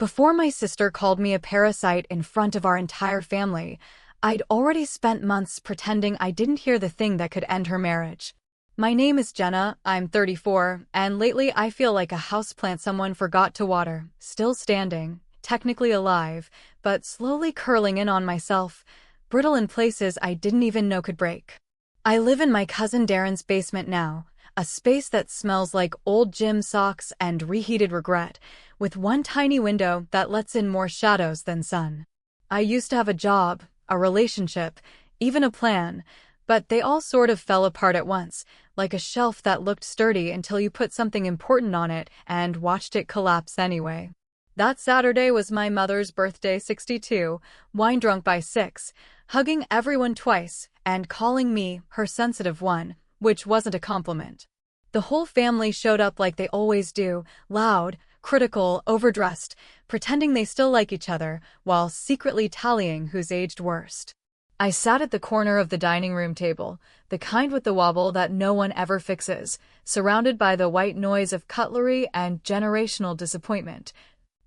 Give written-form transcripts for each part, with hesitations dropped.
Before my sister called me a parasite in front of our entire family, I'd already spent months pretending I didn't hear the thing that could end her marriage. My name is Jenna, I'm 34, and lately I feel like a houseplant someone forgot to water, still standing, technically alive, but slowly curling in on myself, brittle in places I didn't even know could break. I live in my cousin Darren's basement now, a space that smells like old gym socks and reheated regret, with one tiny window that lets in more shadows than sun. I used to have a job, a relationship, even a plan, but they all sort of fell apart at once, like a shelf that looked sturdy until you put something important on it and watched it collapse anyway. That Saturday was my mother's birthday, 62, wine drunk by 6, hugging everyone twice and calling me her sensitive one, which wasn't a compliment. The whole family showed up like they always do, loud, critical, overdressed, pretending they still like each other, while secretly tallying who's aged worst. I sat at the corner of the dining room table, the kind with the wobble that no one ever fixes, surrounded by the white noise of cutlery and generational disappointment,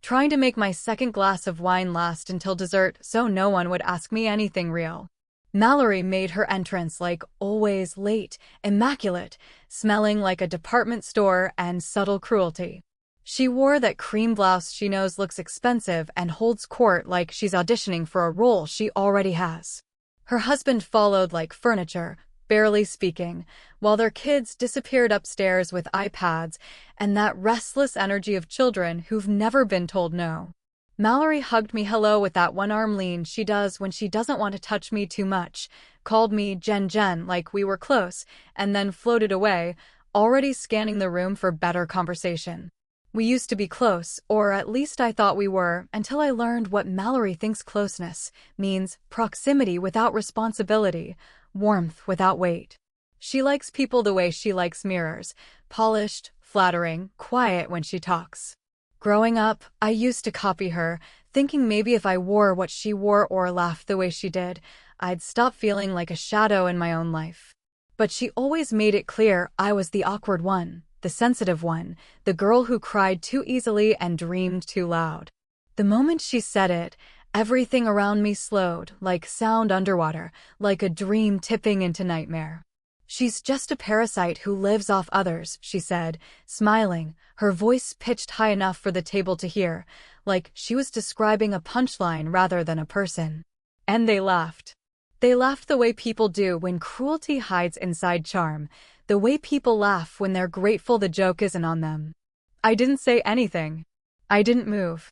trying to make my second glass of wine last until dessert so no one would ask me anything real. Mallory made her entrance like always late, immaculate, smelling like a department store and subtle cruelty. She wore that cream blouse she knows looks expensive and holds court like she's auditioning for a role she already has. Her husband followed like furniture, barely speaking, while their kids disappeared upstairs with iPads and that restless energy of children who've never been told no. Mallory hugged me hello with that one-arm lean she does when she doesn't want to touch me too much, called me Jen like we were close, and then floated away, already scanning the room for better conversation. We used to be close, or at least I thought we were, until I learned what Mallory thinks closeness means: proximity without responsibility, warmth without weight. She likes people the way she likes mirrors, polished, flattering, quiet when she talks. Growing up, I used to copy her, thinking maybe if I wore what she wore or laughed the way she did, I'd stop feeling like a shadow in my own life. But she always made it clear I was the awkward one, the sensitive one, the girl who cried too easily and dreamed too loud. The moment she said it, everything around me slowed, like sound underwater, like a dream tipping into nightmare. She's just a parasite who lives off others, she said, smiling, her voice pitched high enough for the table to hear, like she was describing a punchline rather than a person. And they laughed. They laughed the way people do when cruelty hides inside charm, the way people laugh when they're grateful the joke isn't on them. I didn't say anything. I didn't move.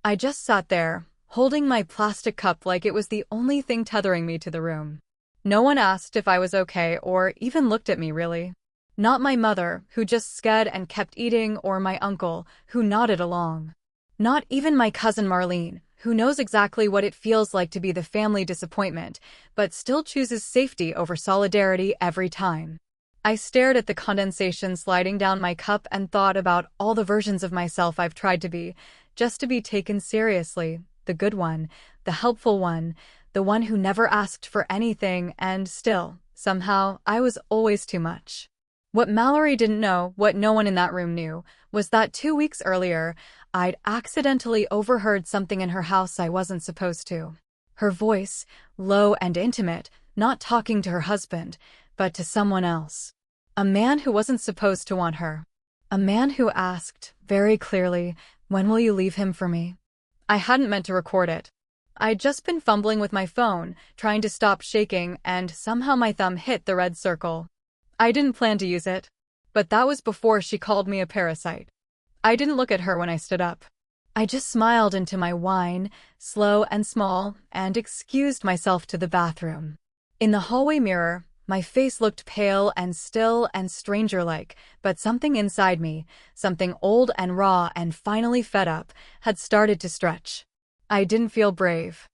I just sat there, holding my plastic cup like it was the only thing tethering me to the room. No one asked if I was okay or even looked at me really. Not my mother, who just scared and kept eating, or my uncle, who nodded along. Not even my cousin Marlene, who knows exactly what it feels like to be the family disappointment, but still chooses safety over solidarity every time. I stared at the condensation sliding down my cup and thought about all the versions of myself I've tried to be, just to be taken seriously, the good one, the helpful one, the one who never asked for anything, and still, somehow, I was always too much. What Mallory didn't know, what no one in that room knew, was that 2 weeks earlier, I'd accidentally overheard something in her house I wasn't supposed to. Her voice, low and intimate, not talking to her husband, but to someone else. A man who wasn't supposed to want her. A man who asked, very clearly, "When will you leave him for me?" I hadn't meant to record it. I'd just been fumbling with my phone, trying to stop shaking, and somehow my thumb hit the red circle. I didn't plan to use it. But that was before she called me a parasite. I didn't look at her when I stood up. I just smiled into my wine, slow and small, and excused myself to the bathroom. In the hallway mirror, my face looked pale and still and stranger-like, but something inside me, something old and raw and finally fed up, had started to stretch. I didn't feel brave.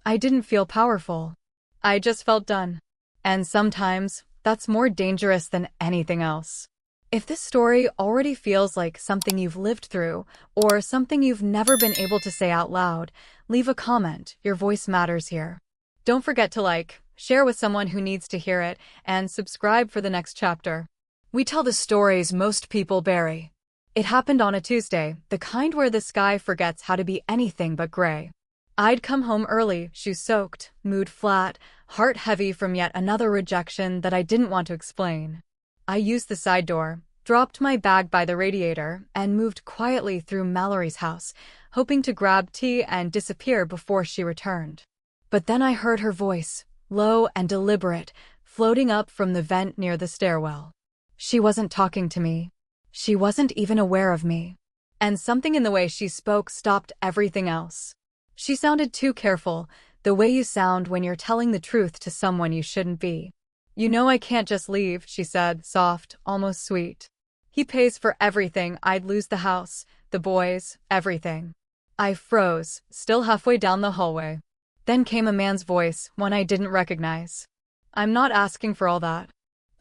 I didn't feel powerful. I just felt done. And sometimes, that's more dangerous than anything else. If this story already feels like something you've lived through, or something you've never been able to say out loud, leave a comment. Your voice matters here. Don't forget to like, share with someone who needs to hear it, and subscribe for the next chapter. We tell the stories most people bury. It happened on a Tuesday, the kind where the sky forgets how to be anything but gray. I'd come home early, shoes soaked, mood flat, heart heavy from yet another rejection that I didn't want to explain. I used the side door, dropped my bag by the radiator, and moved quietly through Mallory's house, hoping to grab tea and disappear before she returned. But then I heard her voice, low and deliberate, floating up from the vent near the stairwell. She wasn't talking to me. She wasn't even aware of me. And something in the way she spoke stopped everything else. She sounded too careful, the way you sound when you're telling the truth to someone you shouldn't be. "You know I can't just leave," she said, soft, almost sweet. "He pays for everything. I'd lose the house, the boys, everything." I froze, still halfway down the hallway. Then came a man's voice, one I didn't recognize. "I'm not asking for all that.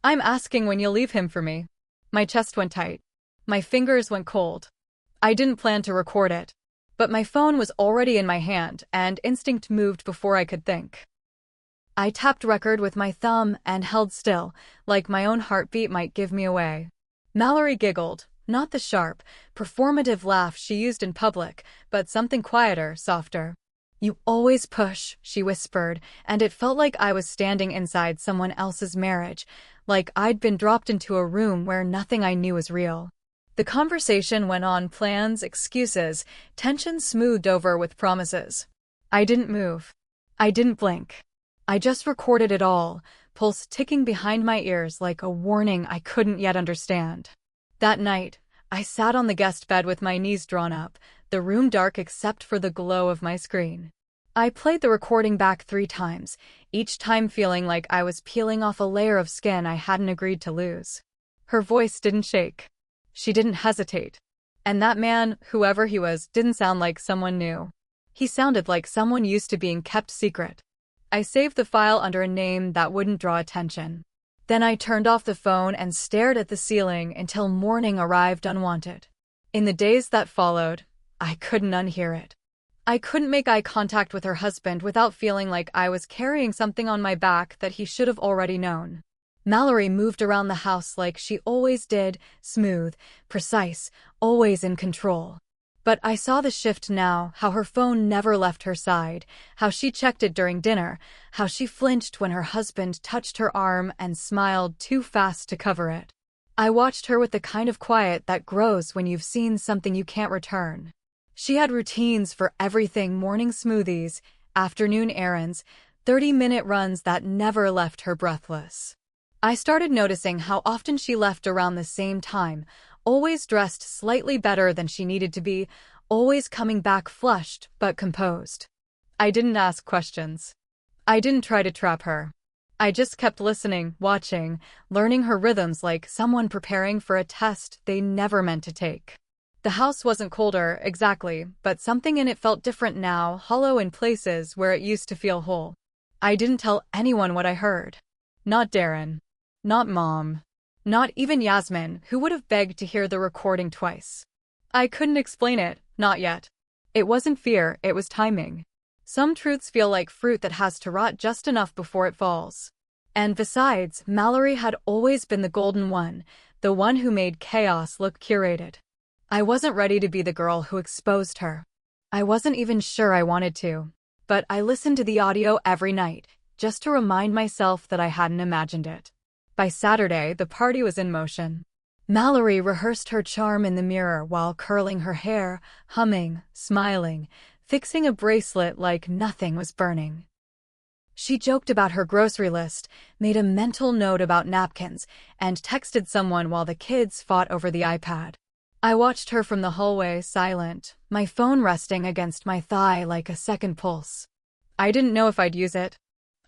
I'm asking when you'll leave him for me." My chest went tight. My fingers went cold. I didn't plan to record it. But my phone was already in my hand, and instinct moved before I could think. I tapped record with my thumb and held still, like my own heartbeat might give me away. Mallory giggled, not the sharp, performative laugh she used in public, but something quieter, softer. "You always push," she whispered, and it felt like I was standing inside someone else's marriage, like I'd been dropped into a room where nothing I knew was real. The conversation went on, plans, excuses, tension smoothed over with promises. I didn't move. I didn't blink. I just recorded it all, pulse ticking behind my ears like a warning I couldn't yet understand. That night, I sat on the guest bed with my knees drawn up, the room dark except for the glow of my screen. I played the recording back 3 times, each time feeling like I was peeling off a layer of skin I hadn't agreed to lose. Her voice didn't shake. She didn't hesitate. And that man, whoever he was, didn't sound like someone new. He sounded like someone used to being kept secret. I saved the file under a name that wouldn't draw attention. Then I turned off the phone and stared at the ceiling until morning arrived unwanted. In the days that followed, I couldn't unhear it. I couldn't make eye contact with her husband without feeling like I was carrying something on my back that he should have already known. Mallory moved around the house like she always did, smooth, precise, always in control. But I saw the shift now, how her phone never left her side, how she checked it during dinner, how she flinched when her husband touched her arm and smiled too fast to cover it. I watched her with the kind of quiet that grows when you've seen something you can't return. She had routines for everything: morning smoothies, afternoon errands, 30-minute runs that never left her breathless. I started noticing how often she left around the same time, always dressed slightly better than she needed to be, always coming back flushed but composed. I didn't ask questions. I didn't try to trap her. I just kept listening, watching, learning her rhythms like someone preparing for a test they never meant to take. The house wasn't colder, exactly, but something in it felt different now, hollow in places where it used to feel whole. I didn't tell anyone what I heard. Not Darren. Not Mom. Not even Yasmin, who would have begged to hear the recording twice. I couldn't explain it, not yet. It wasn't fear, it was timing. Some truths feel like fruit that has to rot just enough before it falls. And besides, Mallory had always been the golden one, the one who made chaos look curated. I wasn't ready to be the girl who exposed her. I wasn't even sure I wanted to. But I listened to the audio every night, just to remind myself that I hadn't imagined it. By Saturday, the party was in motion. Mallory rehearsed her charm in the mirror while curling her hair, humming, smiling, fixing a bracelet like nothing was burning. She joked about her grocery list, made a mental note about napkins, and texted someone while the kids fought over the iPad. I watched her from the hallway, silent, my phone resting against my thigh like a second pulse. I didn't know if I'd use it.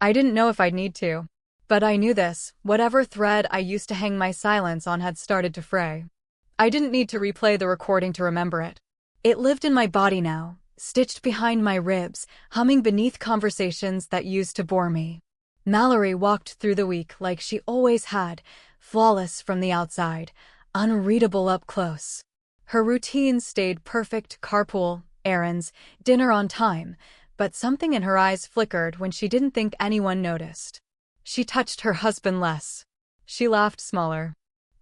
I didn't know if I'd need to. But I knew this: whatever thread I used to hang my silence on had started to fray. I didn't need to replay the recording to remember it. It lived in my body now, stitched behind my ribs, humming beneath conversations that used to bore me. Mallory walked through the week like she always had, flawless from the outside, unreadable up close. Her routine stayed perfect: carpool, errands, dinner on time, but something in her eyes flickered when she didn't think anyone noticed. She touched her husband less. She laughed smaller.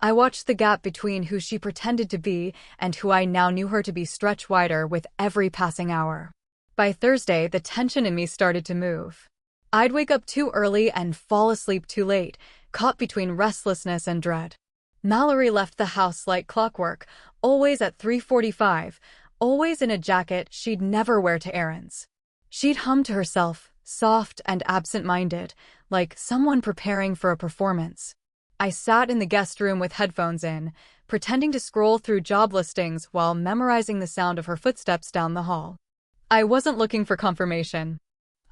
I watched the gap between who she pretended to be and who I now knew her to be stretch wider with every passing hour. By Thursday, the tension in me started to move. I'd wake up too early and fall asleep too late, caught between restlessness and dread. Mallory left the house like clockwork, always at 3:45, always in a jacket she'd never wear to errands. She'd hum to herself, soft and absent-minded, like someone preparing for a performance. I sat in the guest room with headphones in, pretending to scroll through job listings while memorizing the sound of her footsteps down the hall. I wasn't looking for confirmation.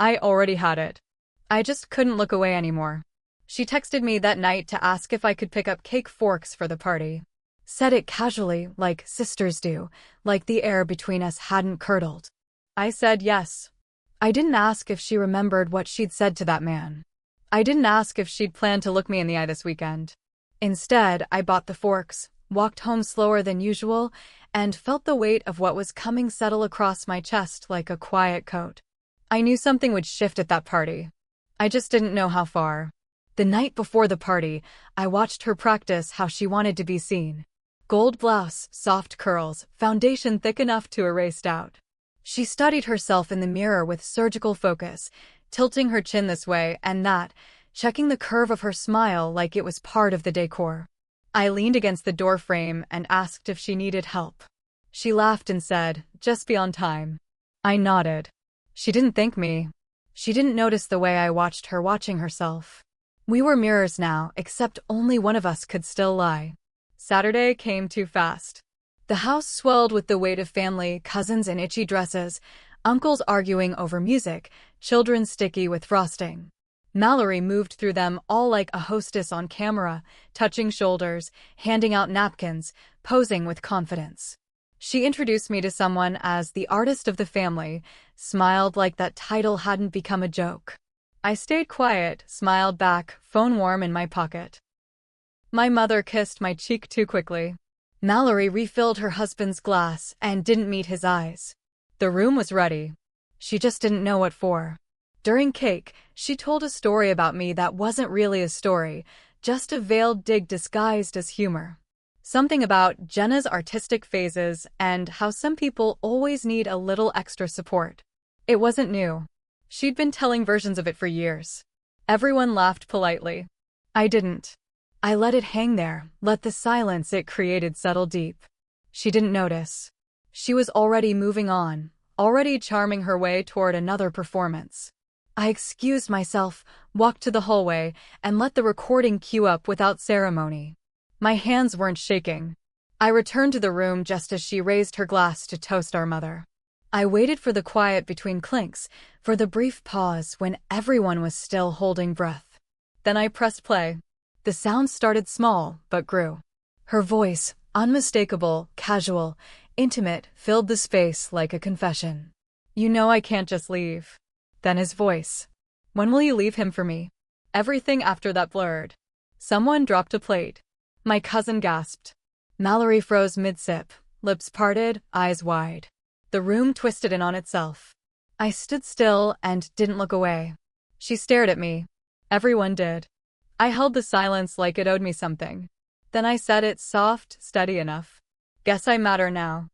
I already had it. I just couldn't look away anymore. She texted me that night to ask if I could pick up cake forks for the party. Said it casually, like sisters do, like the air between us hadn't curdled. I said yes. I didn't ask if she remembered what she'd said to that man. I didn't ask if she'd planned to look me in the eye this weekend. Instead, I bought the forks, walked home slower than usual, and felt the weight of what was coming settle across my chest like a quiet coat. I knew something would shift at that party. I just didn't know how far. The night before the party, I watched her practice how she wanted to be seen. Gold blouse, soft curls, foundation thick enough to erase doubt. She studied herself in the mirror with surgical focus, tilting her chin this way and that, checking the curve of her smile like it was part of the decor. I leaned against the door frame and asked if she needed help. She laughed and said, "Just be on time." I nodded. She didn't thank me. She didn't notice the way I watched her watching herself. We were mirrors now, except only one of us could still lie. Saturday came too fast. The house swelled with the weight of family, cousins in itchy dresses, uncles arguing over music, children sticky with frosting. Mallory moved through them all like a hostess on camera, touching shoulders, handing out napkins, posing with confidence. She introduced me to someone as the artist of the family, smiled like that title hadn't become a joke. I stayed quiet, smiled back, phone warm in my pocket. My mother kissed my cheek too quickly. Mallory refilled her husband's glass and didn't meet his eyes. The room was ready. She just didn't know what for. During cake, she told a story about me that wasn't really a story, just a veiled dig disguised as humor. Something about Jenna's artistic phases and how some people always need a little extra support. It wasn't new. She'd been telling versions of it for years. Everyone laughed politely. I didn't. I let it hang there, let the silence it created settle deep. She didn't notice. She was already moving on, already charming her way toward another performance. I excused myself, walked to the hallway, and let the recording queue up without ceremony. My hands weren't shaking. I returned to the room just as she raised her glass to toast our mother. I waited for the quiet between clinks, for the brief pause when everyone was still holding breath. Then I pressed play. The sound started small, but grew. Her voice, unmistakable, casual, intimate, filled the space like a confession. "You know I can't just leave." Then his voice. "When will you leave him for me?" Everything after that blurred. Someone dropped a plate. My cousin gasped. Mallory froze mid-sip, lips parted, eyes wide. The room twisted in on itself. I stood still and didn't look away. She stared at me. Everyone did. I held the silence like it owed me something. Then I said it soft, steady enough. "Guess I matter now."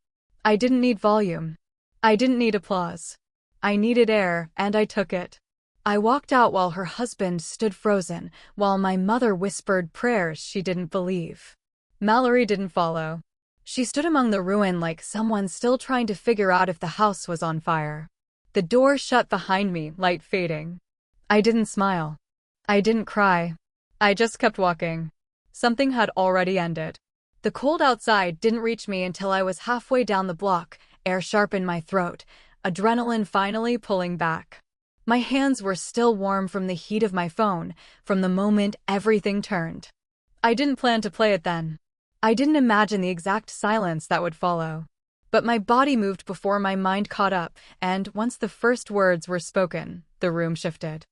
I didn't need volume. I didn't need applause. I needed air, and I took it. I walked out while her husband stood frozen, while my mother whispered prayers she didn't believe. Mallory didn't follow. She stood among the ruin like someone still trying to figure out if the house was on fire. The door shut behind me, light fading. I didn't smile. I didn't cry. I just kept walking. Something had already ended. The cold outside didn't reach me until I was halfway down the block, air sharp in my throat, adrenaline finally pulling back. My hands were still warm from the heat of my phone, from the moment everything turned. I didn't plan to play it then. I didn't imagine the exact silence that would follow. But my body moved before my mind caught up, and once the first words were spoken, the room shifted.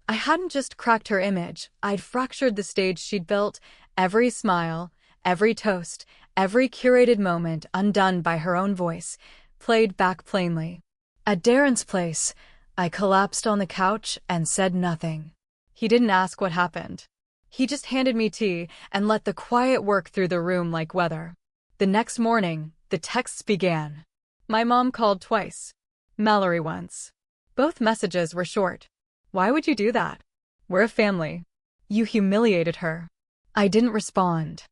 I hadn't just cracked her image, I'd fractured the stage she'd built, every smile, every toast, every curated moment undone by her own voice, played back plainly. At Darren's place, I collapsed on the couch and said nothing. He didn't ask what happened. He just handed me tea and let the quiet work through the room like weather. The next morning, the texts began. My mom called twice. Mallory once. Both messages were short. Why would you do that? We're a family. You humiliated her. I didn't respond.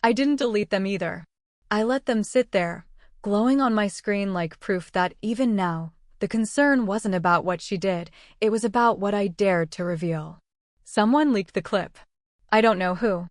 I didn't delete them either. I let them sit there, glowing on my screen like proof that even now, the concern wasn't about what she did, it was about what I dared to reveal. Someone leaked the clip. I don't know who.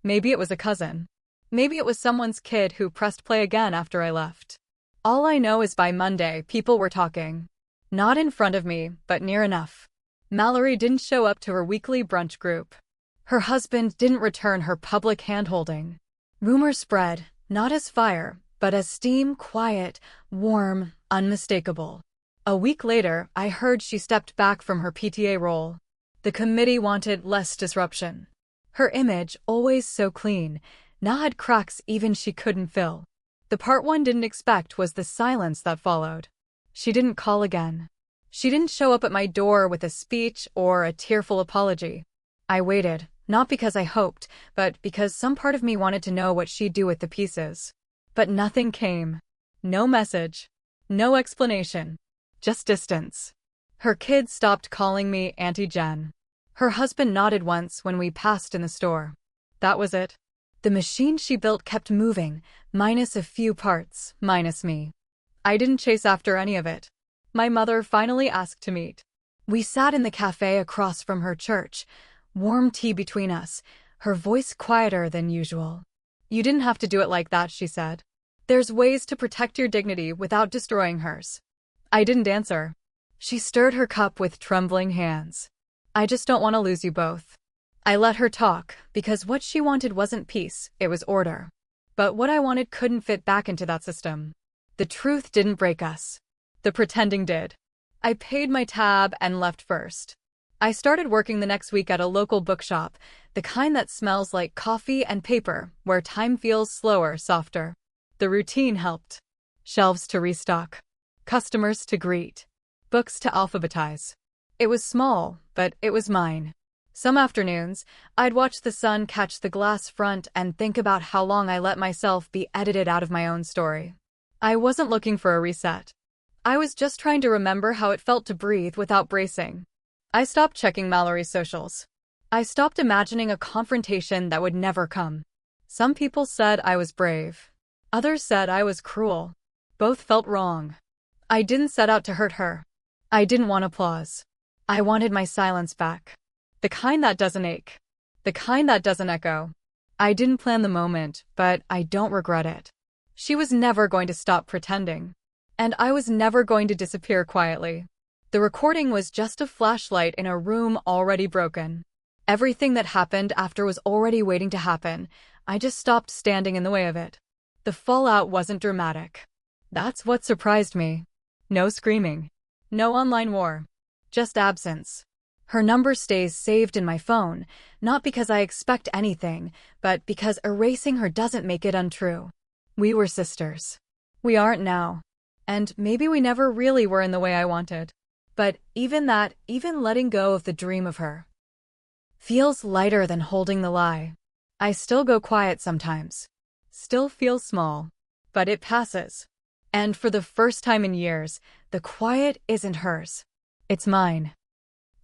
Maybe it was a cousin. Maybe it was someone's kid who pressed play again after I left. All I know is by Monday, people were talking. Not in front of me, but near enough. Mallory didn't show up to her weekly brunch group. Her husband didn't return her public handholding. Rumors spread, not as fire, but as steam, quiet, warm, unmistakable. A week later, I heard she stepped back from her PTA role. The committee wanted less disruption. Her image, always so clean, now had cracks even she couldn't fill. The part one didn't expect was the silence that followed. She didn't call again. She didn't show up at my door with a speech or a tearful apology. I waited, not because I hoped, but because some part of me wanted to know what she'd do with the pieces. But nothing came. No message. No explanation. Just distance. Her kids stopped calling me Auntie Jen. Her husband nodded once when we passed in the store. That was it. The machine she built kept moving, minus a few parts, minus me. I didn't chase after any of it. My mother finally asked to meet. We sat in the cafe across from her church, warm tea between us, her voice quieter than usual. You didn't have to do it like that, she said. There's ways to protect your dignity without destroying hers. I didn't answer. She stirred her cup with trembling hands. I just don't want to lose you both. I let her talk, because what she wanted wasn't peace, it was order. But what I wanted couldn't fit back into that system. The truth didn't break us. The pretending did. I paid my tab and left first. I started working the next week at a local bookshop, the kind that smells like coffee and paper, where time feels slower, softer. The routine helped. Shelves to restock. Customers to greet. Books to alphabetize. It was small, but it was mine. Some afternoons, I'd watch the sun catch the glass front and think about how long I let myself be edited out of my own story. I wasn't looking for a reset. I was just trying to remember how it felt to breathe without bracing. I stopped checking Mallory's socials. I stopped imagining a confrontation that would never come. Some people said I was brave. Others said I was cruel. Both felt wrong. I didn't set out to hurt her. I didn't want applause. I wanted my silence back. The kind that doesn't ache. The kind that doesn't echo. I didn't plan the moment, but I don't regret it. She was never going to stop pretending. And I was never going to disappear quietly. The recording was just a flashlight in a room already broken. Everything that happened after was already waiting to happen. I just stopped standing in the way of it. The fallout wasn't dramatic. That's what surprised me. No screaming. No online war. Just absence. Her number stays saved in my phone, not because I expect anything, but because erasing her doesn't make it untrue. We were sisters. We aren't now. And maybe we never really were in the way I wanted. But even that, even letting go of the dream of her, feels lighter than holding the lie. I still go quiet sometimes. Still feel small. But it passes. And for the first time in years, the quiet isn't hers. It's mine.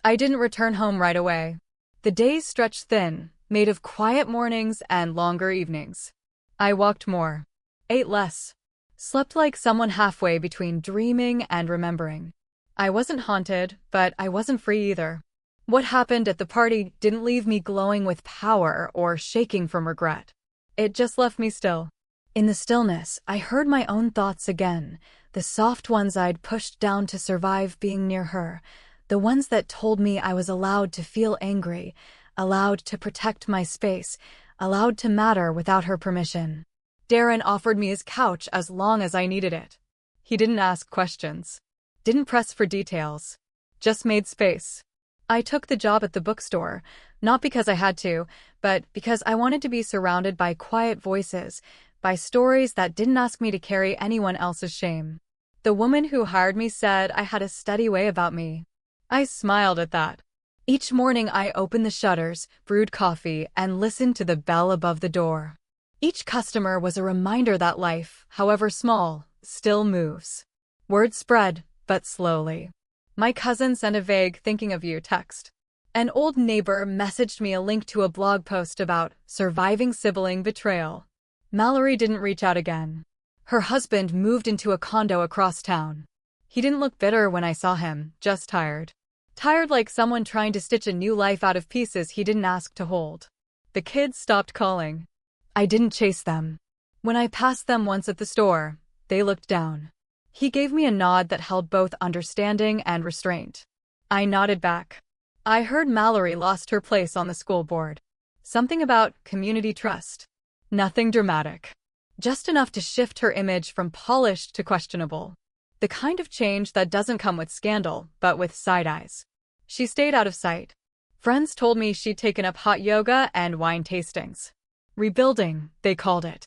I didn't return home right away. The days stretched thin, made of quiet mornings and longer evenings. I walked more. Ate less. Slept like someone halfway between dreaming and remembering. I wasn't haunted, but I wasn't free either. What happened at the party didn't leave me glowing with power or shaking from regret. It just left me still. In the stillness, I heard my own thoughts again, the soft ones I'd pushed down to survive being near her, the ones that told me I was allowed to feel angry, allowed to protect my space, allowed to matter without her permission. Darren offered me his couch as long as I needed it. He didn't ask questions. Didn't press for details. Just made space. I took the job at the bookstore, not because I had to, but because I wanted to be surrounded by quiet voices, by stories that didn't ask me to carry anyone else's shame. The woman who hired me said I had a steady way about me. I smiled at that. Each morning I opened the shutters, brewed coffee, and listened to the bell above the door. Each customer was a reminder that life, however small, still moves. Word spread, but slowly. My cousin sent a vague "thinking of you" text. An old neighbor messaged me a link to a blog post about surviving sibling betrayal. Mallory didn't reach out again. Her husband moved into a condo across town. He didn't look bitter when I saw him, just tired. Tired like someone trying to stitch a new life out of pieces he didn't ask to hold. The kids stopped calling. I didn't chase them. When I passed them once at the store, they looked down. He gave me a nod that held both understanding and restraint. I nodded back. I heard Mallory lost her place on the school board. Something about community trust. Nothing dramatic. Just enough to shift her image from polished to questionable. The kind of change that doesn't come with scandal, but with side eyes. She stayed out of sight. Friends told me she'd taken up hot yoga and wine tastings. Rebuilding, they called it.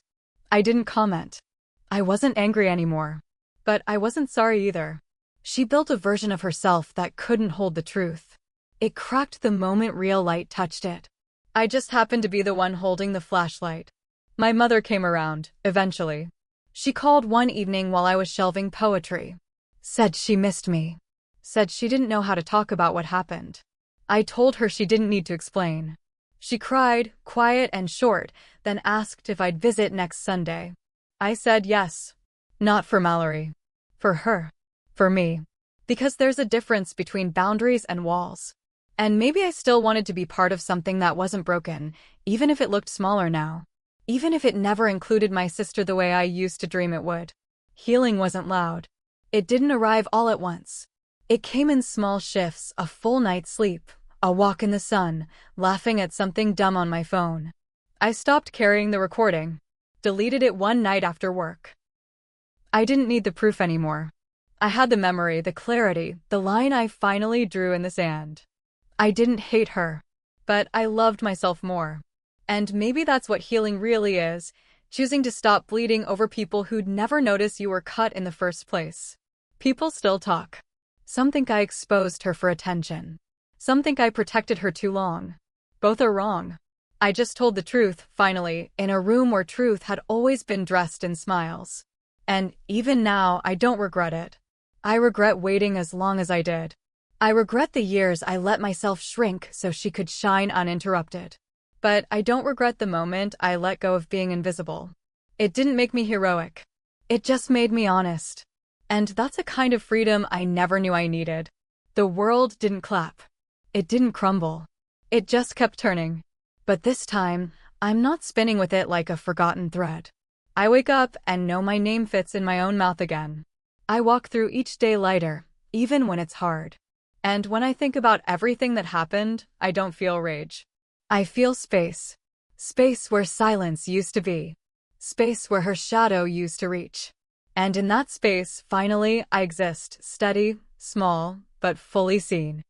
I didn't comment. I wasn't angry anymore. But I wasn't sorry either. She built a version of herself that couldn't hold the truth. It cracked the moment real light touched it. I just happened to be the one holding the flashlight. My mother came around, eventually. She called one evening while I was shelving poetry. Said she missed me. Said she didn't know how to talk about what happened. I told her she didn't need to explain. She cried, quiet and short, then asked if I'd visit next Sunday. I said yes. Not for Mallory. For her. For me. Because there's a difference between boundaries and walls. And maybe I still wanted to be part of something that wasn't broken, even if it looked smaller now. Even if it never included my sister the way I used to dream it would. Healing wasn't loud. It didn't arrive all at once. It came in small shifts, a full night's sleep, a walk in the sun, laughing at something dumb on my phone. I stopped carrying the recording. Deleted it one night after work. I didn't need the proof anymore. I had the memory, the clarity, the line I finally drew in the sand. I didn't hate her. But I loved myself more. And maybe that's what healing really is, choosing to stop bleeding over people who'd never notice you were cut in the first place. People still talk. Some think I exposed her for attention. Some think I protected her too long. Both are wrong. I just told the truth, finally, in a room where truth had always been dressed in smiles. And even now, I don't regret it. I regret waiting as long as I did. I regret the years I let myself shrink so she could shine uninterrupted. But I don't regret the moment I let go of being invisible. It didn't make me heroic. It just made me honest. And that's a kind of freedom I never knew I needed. The world didn't clap. It didn't crumble. It just kept turning. But this time, I'm not spinning with it like a forgotten thread. I wake up and know my name fits in my own mouth again. I walk through each day lighter, even when it's hard. And when I think about everything that happened, I don't feel rage. I feel space. Space where silence used to be. Space where her shadow used to reach. And in that space, finally, I exist, steady, small, but fully seen.